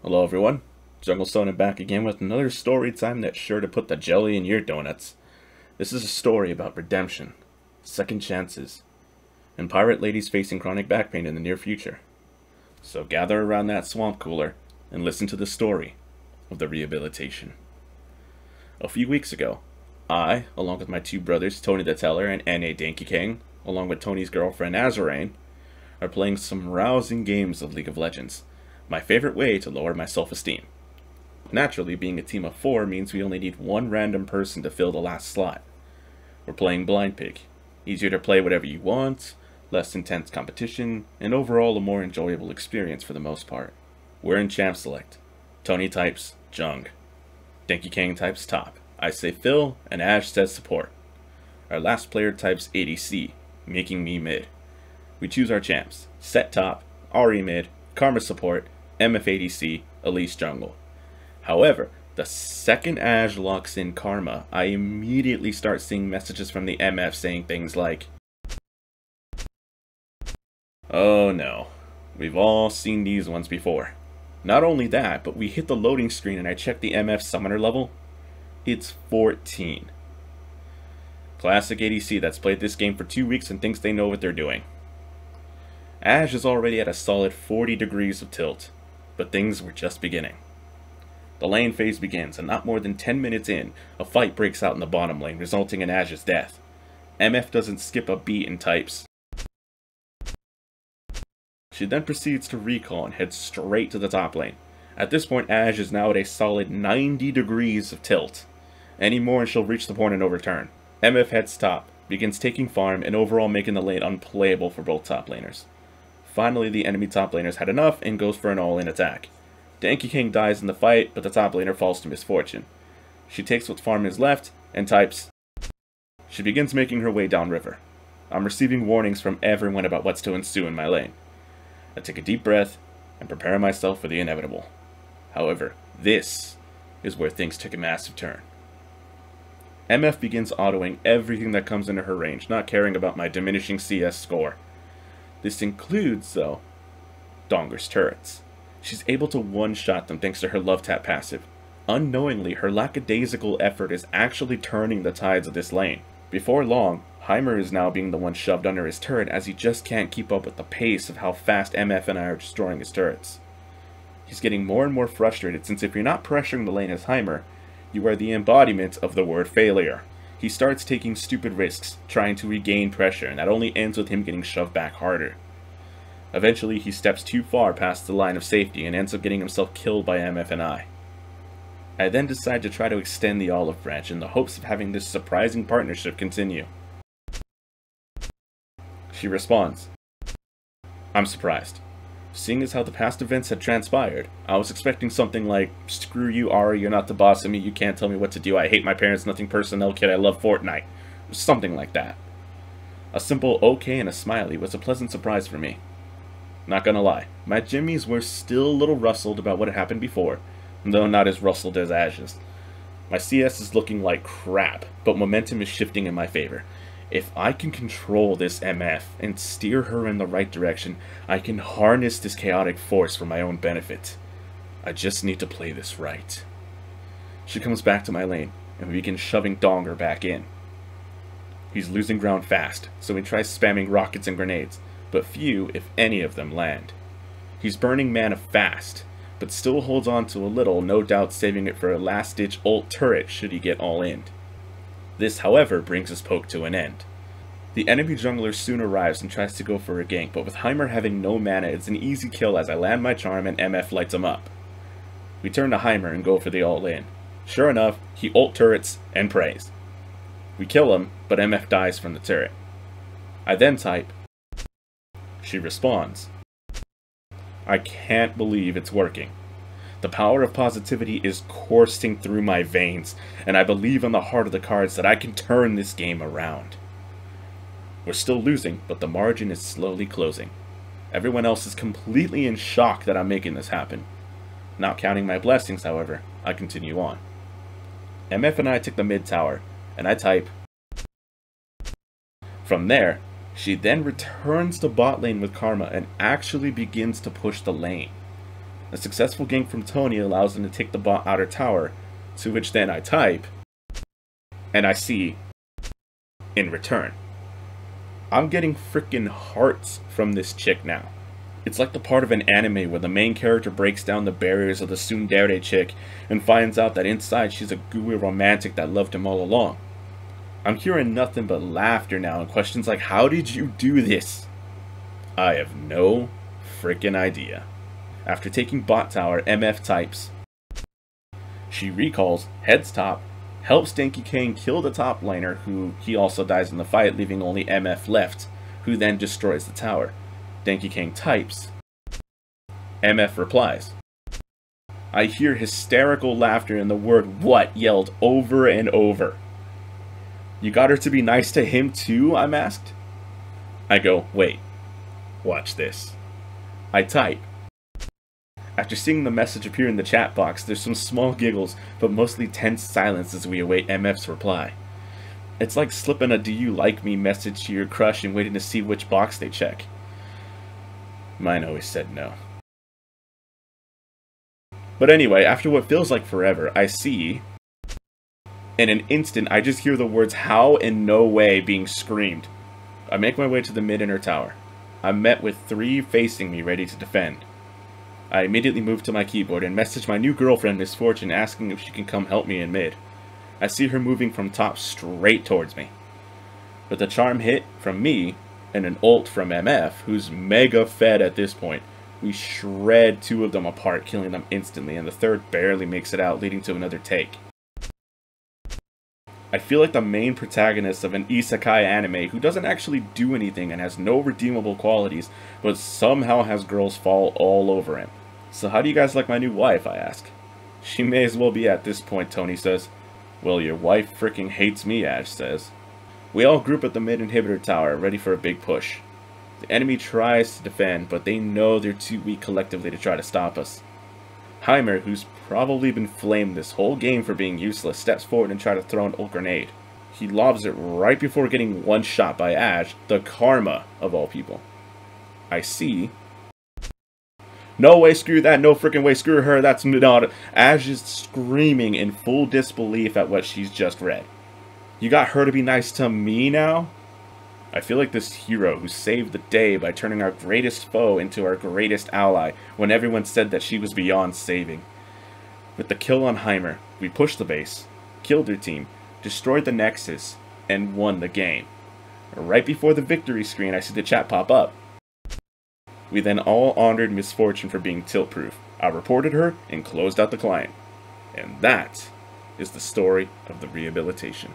Hello everyone, Jungle Sona back again with another story time that's sure to put the jelly in your donuts. This is a story about redemption, second chances, and pirate ladies facing chronic back pain in the near future. So gather around that swamp cooler and listen to the story of the Rehabilitation. A few weeks ago, I, along with my two brothers Tony the Teller and N.A. Danky King, along with Tony's girlfriend Azarain, are playing some rousing games of League of Legends, my favorite way to lower my self-esteem. Naturally, being a team of 4 means we only need one random person to fill the last slot. We're playing Blind Pig. Easier to play whatever you want, less intense competition, and overall a more enjoyable experience for the most part. We're in Champ Select. Tony types Jung. Danky King types Top. I say Phil, and Ash says Support. Our last player types ADC, making me mid. We choose our champs: Set Top, Ari mid, Karma Support, MF ADC, Elise Jungle. However, the second Ash locks in Karma, I immediately start seeing messages from the MF saying things like, "Oh no, we've all seen these ones before." Not only that, but we hit the loading screen and I check the MF summoner level. It's 14. Classic ADC that's played this game for 2 weeks and thinks they know what they're doing. Ash is already at a solid 40 degrees of tilt, but things were just beginning. The lane phase begins, and not more than 10 minutes in, a fight breaks out in the bottom lane, resulting in Ash's death. MF doesn't skip a beat and types. She then proceeds to recall and heads straight to the top lane. At this point, Ash is now at a solid 90 degrees of tilt. Any more and she'll reach the point and overturn. MF heads top, begins taking farm, and overall making the lane unplayable for both top laners. Finally, the enemy top laners had enough and goes for an all-in attack. Danky King dies in the fight, but the top laner falls to misfortune. She takes what farm is left and types. She begins making her way downriver. I'm receiving warnings from everyone about what's to ensue in my lane. I take a deep breath and prepare myself for the inevitable. However, this is where things took a massive turn. MF begins autoing everything that comes into her range, not caring about my diminishing CS score. This includes, though, Donger's turrets. She's able to one-shot them thanks to her love tap passive. Unknowingly, her lackadaisical effort is actually turning the tides of this lane. Before long, Heimer is now being the one shoved under his turret as he just can't keep up with the pace of how fast MF and I are destroying his turrets. He's getting more and more frustrated since if you're not pressuring the lane as Heimer, you are the embodiment of the word failure. He starts taking stupid risks, trying to regain pressure, and that only ends with him getting shoved back harder. Eventually, he steps too far past the line of safety and ends up getting himself killed by MF and I. I then decide to try to extend the olive branch in the hopes of having this surprising partnership continue. She responds, "I'm surprised. Seeing as how the past events had transpired, I was expecting something like, 'Screw you, Ari, you're not the boss of me, you can't tell me what to do, I hate my parents, nothing personnel, kid, I love Fortnite.' Something like that." A simple okay and a smiley was a pleasant surprise for me. Not gonna lie, my jimmies were still a little rustled about what had happened before, though not as rustled as Ash's. My CS is looking like crap, but momentum is shifting in my favor. If I can control this MF and steer her in the right direction, I can harness this chaotic force for my own benefit. I just need to play this right. She comes back to my lane, and we begin shoving Donger back in. He's losing ground fast, so he tries spamming rockets and grenades, but few, if any of them, land. He's burning mana fast, but still holds on to a little, no doubt saving it for a last-ditch ult turret should he get all in. This, however, brings his poke to an end. The enemy jungler soon arrives and tries to go for a gank, but with Heimer having no mana, it's an easy kill as I land my charm and MF lights him up. We turn to Heimer and go for the all-in. Sure enough, he ult turrets and prays. We kill him, but MF dies from the turret. I then type. She responds. I can't believe it's working. The power of positivity is coursing through my veins, and I believe in the heart of the cards that I can turn this game around. We're still losing, but the margin is slowly closing. Everyone else is completely in shock that I'm making this happen. Not counting my blessings, however, I continue on. MF and I take the mid tower, and I type. From there, she then returns to bot lane with Karma and actually begins to push the lane. A successful gank from Tony allows them to take the bot outer tower, to which then I type, and I see, in return. I'm getting freaking hearts from this chick now. It's like the part of an anime where the main character breaks down the barriers of the tsundere chick and finds out that inside she's a gooey romantic that loved him all along. I'm hearing nothing but laughter now and questions like, how did you do this? I have no freaking idea. After taking bot tower, MF types. She recalls, heads top, helps Denki Kane kill the top laner, who he also dies in the fight, leaving only MF left, who then destroys the tower. Denki Kane types. MF replies. I hear hysterical laughter and the word "what" yelled over and over. You got her to be nice to him too? I'm asked. I go, wait. Watch this. I type. After seeing the message appear in the chat box, there's some small giggles, but mostly tense silence as we await MF's reply. It's like slipping a "do you like me" message to your crush and waiting to see which box they check. Mine always said no. But anyway, after what feels like forever, I see... In an instant, I just hear the words "how" and "no way" being screamed. I make my way to the mid-inner tower. I'm met with 3 facing me ready to defend. I immediately move to my keyboard and message my new girlfriend Misfortune asking if she can come help me in mid. I see her moving from top straight towards me. With a charm hit from me and an ult from MF, who's mega fed at this point, we shred 2 of them apart, killing them instantly, and the third barely makes it out, leading to another take. I feel like the main protagonist of an isekai anime who doesn't actually do anything and has no redeemable qualities, but somehow has girls fall all over him. So how do you guys like my new wife, I ask. She may as well be at this point, Tony says. Well, your wife freaking hates me, Ash says. We all group at the mid inhibitor tower, ready for a big push. The enemy tries to defend, but they know they're too weak collectively to try to stop us. Heimer, who's probably been flamed this whole game for being useless, steps forward and tries to throw an ult grenade. He lobs it right before getting one shot by Ash, the karma of all people. I see. No way, screw that, no freaking way, screw her, that's not... Ash is screaming in full disbelief at what she's just read. You got her to be nice to me now? I feel like this hero who saved the day by turning our greatest foe into our greatest ally when everyone said that she was beyond saving. With the kill on Heimer, we pushed the base, killed their team, destroyed the Nexus, and won the game. Right before the victory screen, I see the chat pop up. We then all honored Misfortune for being tilt-proof. I reported her and closed out the client. And that is the story of the Rehabilitation.